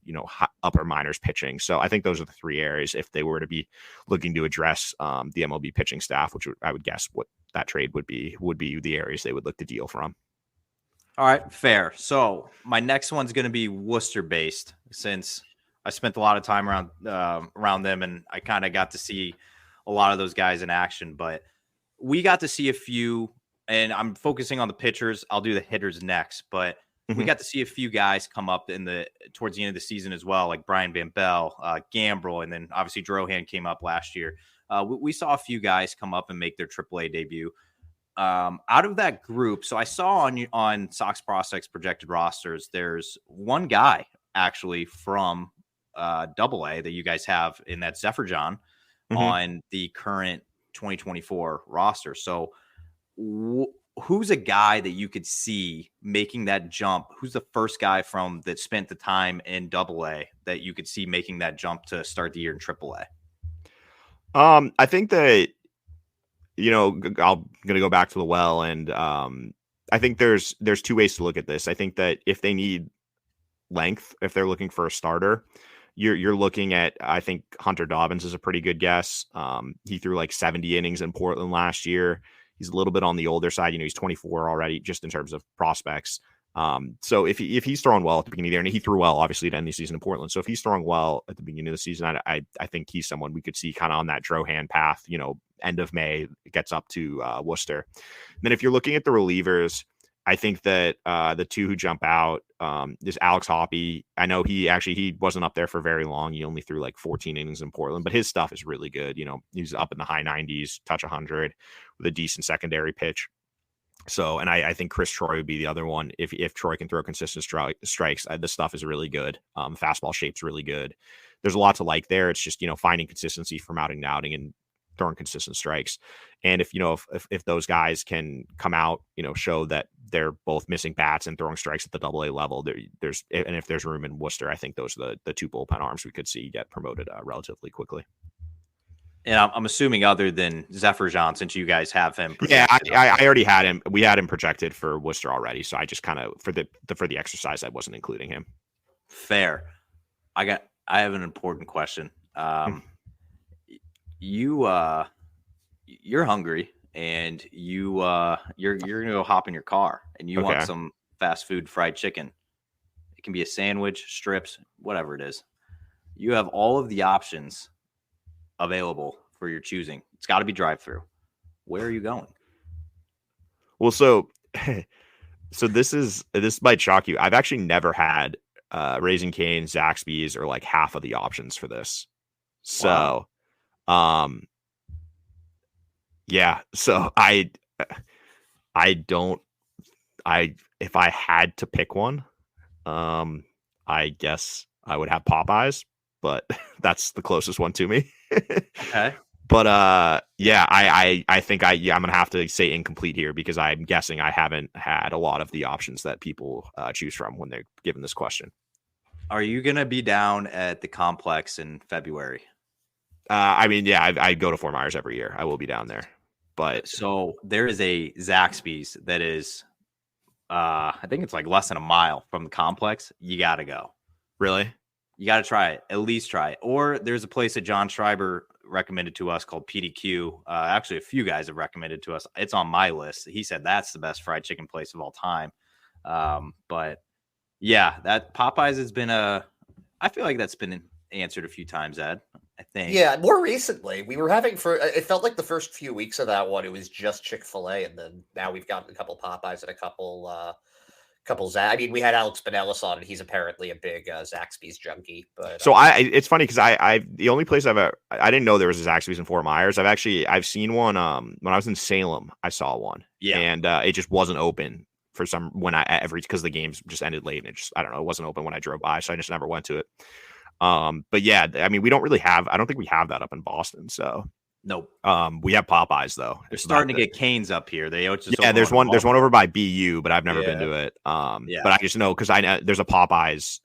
[SPEAKER 3] upper minors pitching. So I think those are the 3 areas if they were to be looking to address the MLB pitching staff, which I would guess what that trade would be the areas they would look to deal from.
[SPEAKER 2] All right, fair. So my next one's going to be Worcester based, since I spent a lot of time around them, and I kind of got to see a lot of those guys in action, but we got to see a few, and I'm focusing on the pitchers. I'll do the hitters next, but we got to see a few guys come up towards the end of the season as well, like Brian Van Bell, Gambrel, and then obviously Drohan came up last year. We saw a few guys come up and make their AAA debut. Out of that group, so I saw on Sox Prospects projected rosters, there's one guy actually from AA that you guys have in that Zephyr John on the current 2024 roster. So who's a guy that you could see making that jump? Who's the first guy that spent the time in AA that you could see making that jump to start the year in AAA?
[SPEAKER 3] I think that, I'm going to go back to the well, and I think there's two ways to look at this. I think that if they need length, if they're looking for a starter, you're looking at, I think Hunter Dobbins is a pretty good guess. He threw like 70 innings in Portland last year. He's a little bit on the older side. He's 24 already, just in terms of prospects. So if he's throwing well at the beginning of the year, and he threw well, obviously, to end the season in Portland. So if he's throwing well at the beginning of the season, I think he's someone we could see kind of on that Drohan path, end of May, it gets up to Worcester. And then if you're looking at the relievers, I think that the two who jump out is Alex Hoppe. I know he wasn't up there for very long. He only threw like 14 innings in Portland, but his stuff is really good. He's up in the high 90s, touch 100 with a decent secondary pitch. So, and I think Chris Troy would be the other one. If Troy can throw consistent strikes, this stuff is really good. Fastball shape's really good. There's a lot to like there. It's just, finding consistency from outing to outing and throwing consistent strikes. And if those guys can come out, show that they're both missing bats and throwing strikes at the AA level, and if there's room in Worcester, I think those are the two bullpen arms we could see get promoted relatively quickly.
[SPEAKER 2] And I'm assuming other than Zephyr John, since you guys have him.
[SPEAKER 3] Yeah, I already had him. We had him projected for Worcester already. So I just kind of, for the exercise, I wasn't including him.
[SPEAKER 2] Fair. I have an important question. You're hungry and you're going to go hop in your car and you want some fast food fried chicken. It can be a sandwich, strips, whatever it is. You have all of the options available for your choosing. It's got to be drive-through. Where are you going?
[SPEAKER 3] Well, so this might shock you. I've actually never had Raising Cane's, Zaxby's, or like half of the options for this. So, yeah. So if I had to pick one, I guess I would have Popeyes, but that's the closest one to me.
[SPEAKER 2] Okay.
[SPEAKER 3] But I think I'm gonna have to say incomplete here because I'm guessing I haven't had a lot of the options that people choose from when they're given this question.
[SPEAKER 2] Are you gonna be down at the complex in February?
[SPEAKER 3] I go to Fort Myers every year. I will be down there. But
[SPEAKER 2] so there is a Zaxby's that is, I think it's like less than a mile from the complex. You got to go.
[SPEAKER 3] Really?
[SPEAKER 2] You got to try it. At least try it. Or there's a place that John Schreiber recommended to us called PDQ. Actually, a few guys have recommended to us. It's on my list. He said that's the best fried chicken place of all time. But yeah, that Popeyes has been I feel like that's been answered a few times, Ed. I think.
[SPEAKER 4] Yeah, more recently we were having it felt like the first few weeks of that one, it was just Chick-fil-A, and then now we've got a couple Popeyes and a couple I mean, we had Alex Pinellas on, and he's apparently a big Zaxby's junkie. But
[SPEAKER 3] so it's funny because I the only place I didn't know there was a Zaxby's in Fort Myers. I've seen one when I was in Salem. I saw one, and it just wasn't open for some because the games just ended late, and I don't know, it wasn't open when I drove by, so I just never went to it. But yeah, I mean, we don't really I don't think we have that up in Boston. So
[SPEAKER 2] nope.
[SPEAKER 3] We have Popeyes though.
[SPEAKER 2] They're starting to get Canes up here. There's
[SPEAKER 3] one over by BU, but I've never been to it. But I just know because I know there's a Popeyes.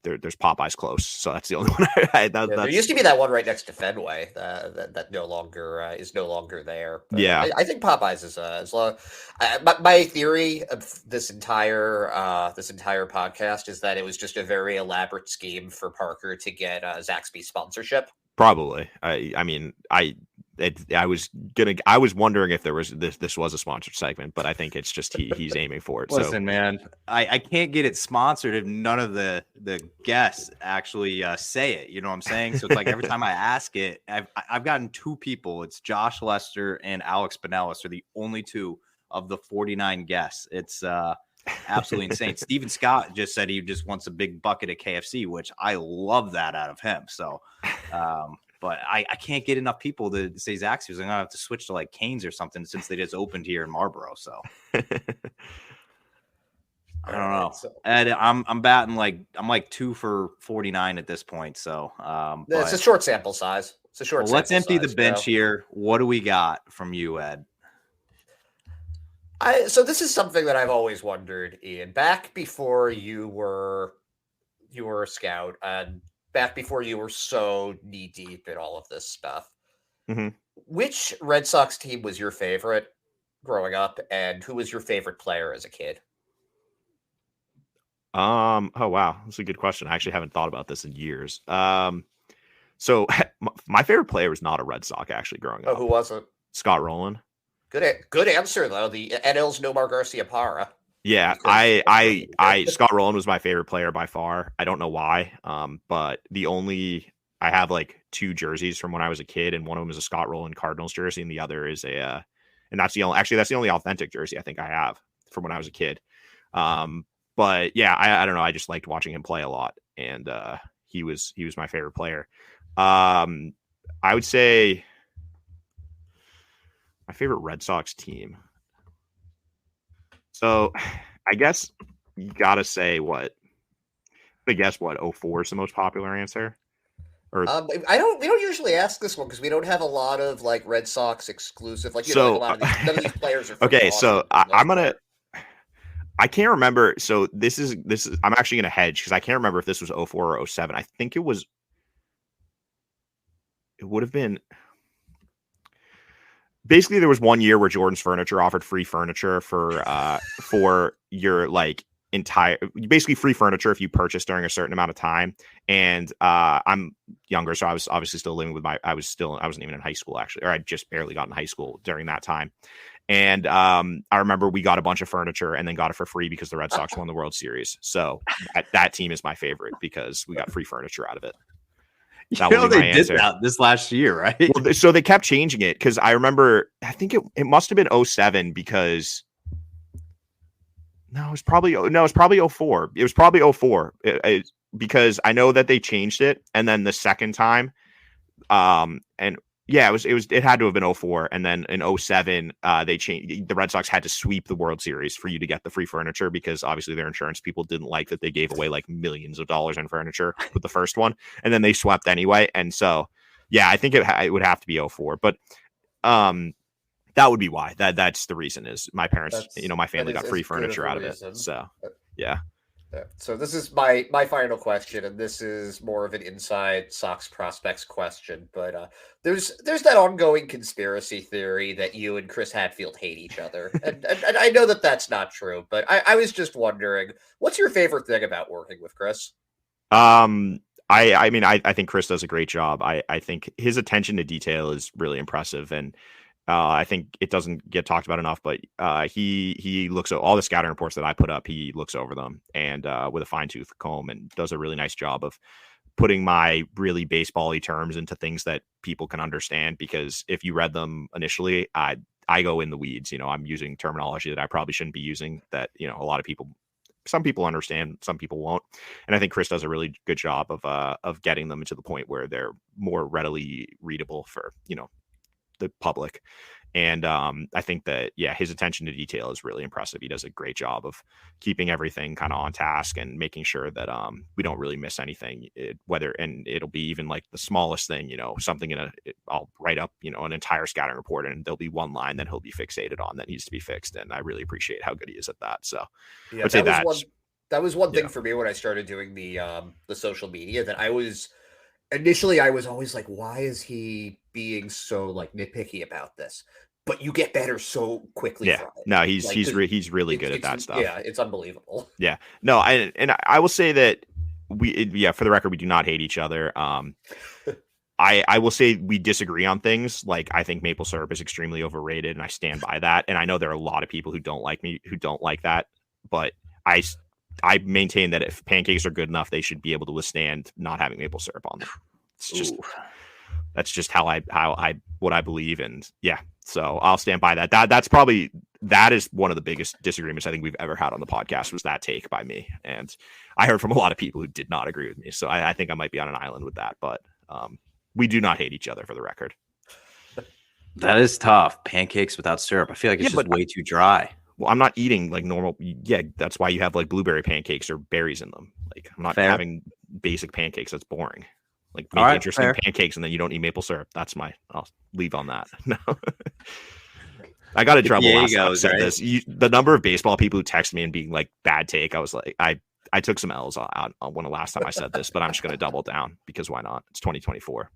[SPEAKER 3] There's Popeyes close, so that's the only one.
[SPEAKER 4] There used to be that one right next to Fenway that no longer is no longer there. But I think Popeyes is as long. My theory of this entire podcast is that it was just a very elaborate scheme for Parker to get Zaxby's sponsorship.
[SPEAKER 3] Probably. I was wondering if there was this was a sponsored segment, but I think it's just he's aiming for it.
[SPEAKER 2] Listen, man, I can't get it sponsored if none of the guests actually say it. You know what I'm saying? So it's like every time I ask it, I've gotten two people. It's Josh Lester and Alex Pinellas are the only two of the 49 guests. It's absolutely insane. Steven Scott just said he just wants a big bucket of KFC, which I love that out of him. So, but I can't get enough people to say Zaxby's. I'm gonna have to switch to like Cane's or something since they just opened here in Marlboro. So I don't know. Ed, I'm batting like I'm like 2 for 49 at this point. So
[SPEAKER 4] it's a short sample size. It's a short.
[SPEAKER 2] Well, let's empty the bench here. What do we got from you, Ed?
[SPEAKER 4] So this is something that I've always wondered, Ian. Back before you were a scout, and back before you were so knee deep in all of this stuff, which Red Sox team was your favorite growing up, and who was your favorite player as a kid?
[SPEAKER 3] Oh wow, that's a good question. I actually haven't thought about this in years. So my favorite player was not a Red Sox actually growing up.
[SPEAKER 4] Who was it?
[SPEAKER 3] Scott Rowland.
[SPEAKER 4] Good answer though. The NL's Nomar Garciaparra.
[SPEAKER 3] Yeah, I Scott Rowland was my favorite player by far. I don't know why. But I have like 2 jerseys from when I was a kid, and one of them is a Scott Rowland Cardinals jersey, and the other is and that's the only authentic jersey I think I have from when I was a kid. But yeah, I don't know. I just liked watching him play a lot, and he was my favorite player. I would say my favorite Red Sox team. So I guess you got to say what? I guess what 04 is the most popular answer. Or
[SPEAKER 4] we don't usually ask this one because we don't have a lot of like Red Sox exclusive. Like, none of these players are from
[SPEAKER 3] okay.
[SPEAKER 4] Boston,
[SPEAKER 3] So I can't remember. So this is I'm actually gonna hedge because I can't remember if this was 04 or 07. I think it would have been. Basically, there was one year where Jordan's Furniture offered free furniture for your like basically free furniture if you purchased during a certain amount of time. And I'm younger, so I was obviously still living with I wasn't even in high school actually, or I just barely got in high school during that time. And I remember we got a bunch of furniture and then got it for free because the Red Sox won the World Series. So that team is my favorite because we got free furniture out of it.
[SPEAKER 2] They did that this last year, right?
[SPEAKER 3] Well, so they kept changing it because I remember, I think it must have been 07 because it was probably 04. It was probably 04 because I know that they changed it. And then the second time, and yeah, it had to have been 04. And then in 07, they changed. The Red Sox had to sweep the World Series for you to get the free furniture because obviously their insurance people didn't like that they gave away like millions of dollars in furniture with the first one, and then they swept anyway. And so, yeah, I think it would have to be 04. But that would be why. That's the reason is my parents, my family got free furniture out of it. So, yeah.
[SPEAKER 4] So this is my final question, and this is more of an inside Sox prospects question. But there's that ongoing conspiracy theory that you and Chris Hadfield hate each other, and I know that that's not true. But I was just wondering, what's your favorite thing about working with Chris?
[SPEAKER 3] I mean, I think Chris does a great job. I think his attention to detail is really impressive, and I think it doesn't get talked about enough, but he looks at all the scouting reports that I put up. He looks over them and with a fine tooth comb and does a really nice job of putting my really baseball-y terms into things that people can understand. Because if you read them initially, I go in the weeds. I'm using terminology that I probably shouldn't be using. That a lot of people, some people understand, some people won't. And I think Chris does a really good job of getting them to the point where they're more readily readable for the public. And I think that his attention to detail is really impressive. He does a great job of keeping everything kind of on task and making sure that we don't really miss anything, and it'll be even like the smallest thing, something I'll write up an entire scouting report and there'll be one line that he'll be fixated on that needs to be fixed, and I really appreciate how good he is at that. So I'd say that
[SPEAKER 4] was one thing for me when I started doing the social media, that initially I was always like, why is he being so like nitpicky about this? But you get better so quickly.
[SPEAKER 3] Yeah,
[SPEAKER 4] from it.
[SPEAKER 3] No, he's really good at that stuff.
[SPEAKER 4] Yeah, it's unbelievable.
[SPEAKER 3] Yeah, no, and I will say that for the record, we do not hate each other. I will say we disagree on things. Like, I think maple syrup is extremely overrated, and I stand by that. And I know there are a lot of people who don't like that, but I maintain that if pancakes are good enough, they should be able to withstand not having maple syrup on them. It's just that's just what I believe, and yeah. So I'll stand by that. That's probably that is one of the biggest disagreements I think we've ever had on the podcast, was that take by me. And I heard from a lot of people who did not agree with me. So I think I might be on an island with that, but we do not hate each other, for the record.
[SPEAKER 2] That is tough. Pancakes without syrup. I feel like it's just way too dry.
[SPEAKER 3] Well, I'm not eating like normal. Yeah, that's why you have like blueberry pancakes or berries in them. Like, I'm not having basic pancakes. That's boring. Like, make interesting pancakes and then you don't need maple syrup. I'll leave on that. No. I got in trouble last time I said this. The number of baseball people who text me and being like, bad take, I was like, I took some L's out on the last time I said this, but I'm just going to double down because why not? It's 2024.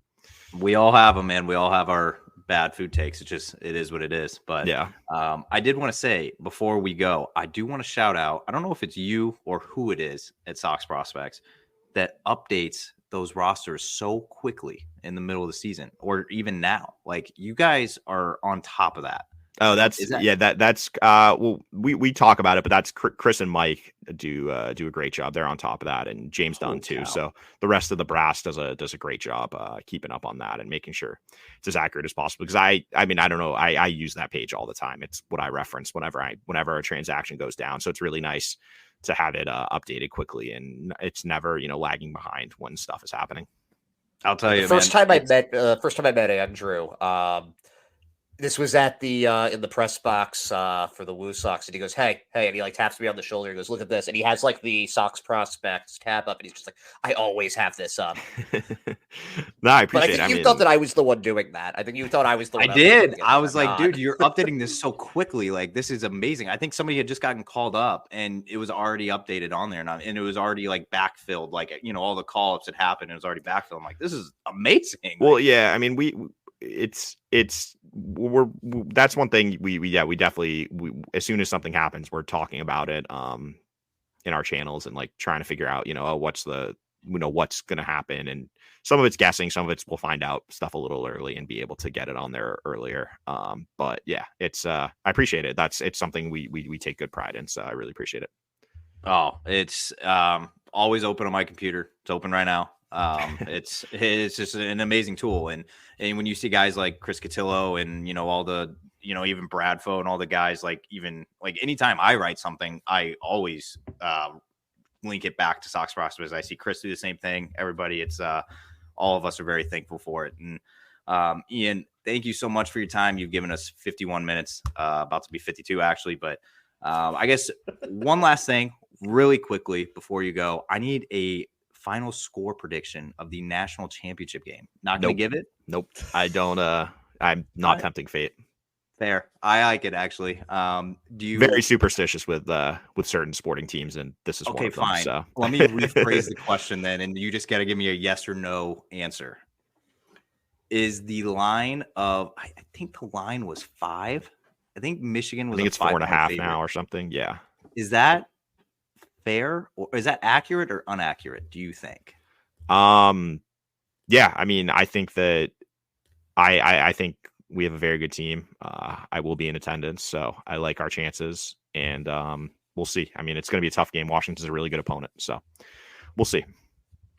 [SPEAKER 2] We all have them, man. We all have our bad food takes. It is what it is. But
[SPEAKER 3] yeah,
[SPEAKER 2] I did want to say before we go, I do want to shout out. I don't know if it's you or who it is at Sox Prospects that updates those rosters so quickly in the middle of the season, or even now. Like, you guys are on top of that.
[SPEAKER 3] Oh, that's well, we talk about it, but that's Chris and Mike do a great job. They're on top of that, and James Dunn too. Cow. So the rest of the brass does a great job keeping up on that and making sure it's as accurate as possible. Because I mean, I don't know, I use that page all the time. It's what I reference whenever a transaction goes down. So it's really nice to have it updated quickly, and it's never lagging behind when stuff is happening.
[SPEAKER 2] I'll tell you,
[SPEAKER 4] first time I met Andrew. This was at the in the press box for the Woo Sox, and he goes, "Hey," and he like taps me on the shoulder. He goes, "Look at this," and he has like the Sox Prospects tab up, and he's just like, "I always have this up."
[SPEAKER 3] No, I appreciate
[SPEAKER 4] it. But I think you thought that I was the one doing that. I think you thought I was the one.
[SPEAKER 2] I did. I was like, dude, you're updating this so quickly. Like, this is amazing. I think somebody had just gotten called up, and it was already updated on there, and it was already like backfilled. Like, all the call ups had happened, and it was already backfilled. I'm like, this is amazing.
[SPEAKER 3] Well, yeah, I mean, that's one thing we definitely as soon as something happens, we're talking about it in our channels and like trying to figure out what's going to happen, and some of it's guessing, some of it's we'll find out stuff a little early and be able to get it on there earlier. But yeah, it's I appreciate it. It's something we take good pride in, so I really appreciate it.
[SPEAKER 2] Oh, it's always open on my computer. It's open right now. It's just an amazing tool, and when you see guys like Chris Cotillo and all the even Bradfo and all the guys, like even like anytime I write something, I always link it back to Sox Prospects. I see Chris do the same thing. Everybody, it's all of us are very thankful for it. And Ian, thank you so much for your time. You've given us 51 minutes, about to be 52 actually, but I guess one last thing really quickly before you go, I need a final score prediction of the national championship game. Not going to give it?
[SPEAKER 3] Nope. I don't. I'm not tempting fate.
[SPEAKER 2] Fair. I like it actually. Do you
[SPEAKER 3] very superstitious with certain sporting teams, and this is one of them.
[SPEAKER 2] Fine.
[SPEAKER 3] So
[SPEAKER 2] let me rephrase the question then, and you just got to give me a yes or no answer. Is the line of? I think the line was 5. I think Michigan was.
[SPEAKER 3] I think it's 4.5 now or something. Yeah.
[SPEAKER 2] Is that fair, or is that accurate or inaccurate, do you think?
[SPEAKER 3] Yeah, I mean, I think that I think we have a very good team. I will be in attendance, so I like our chances, and we'll see. I mean, it's going to be a tough game. Washington's a really good opponent, so we'll see.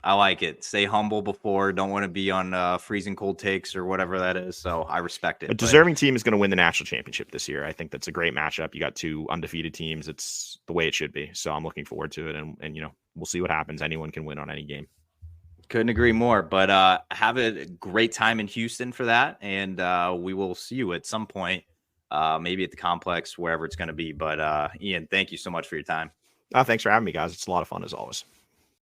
[SPEAKER 2] I like it. Stay humble before. Don't want to be on freezing cold takes or whatever that is. So I respect it.
[SPEAKER 3] A deserving team is going to win the national championship this year. I think that's a great matchup. You got 2 undefeated teams. It's the way it should be. So I'm looking forward to it. And we'll see what happens. Anyone can win on any game.
[SPEAKER 2] Couldn't agree more. But have a great time in Houston for that. And we will see you at some point, maybe at the complex, wherever it's going to be. But Ian, thank you so much for your time.
[SPEAKER 3] Thanks for having me, guys. It's a lot of fun as always.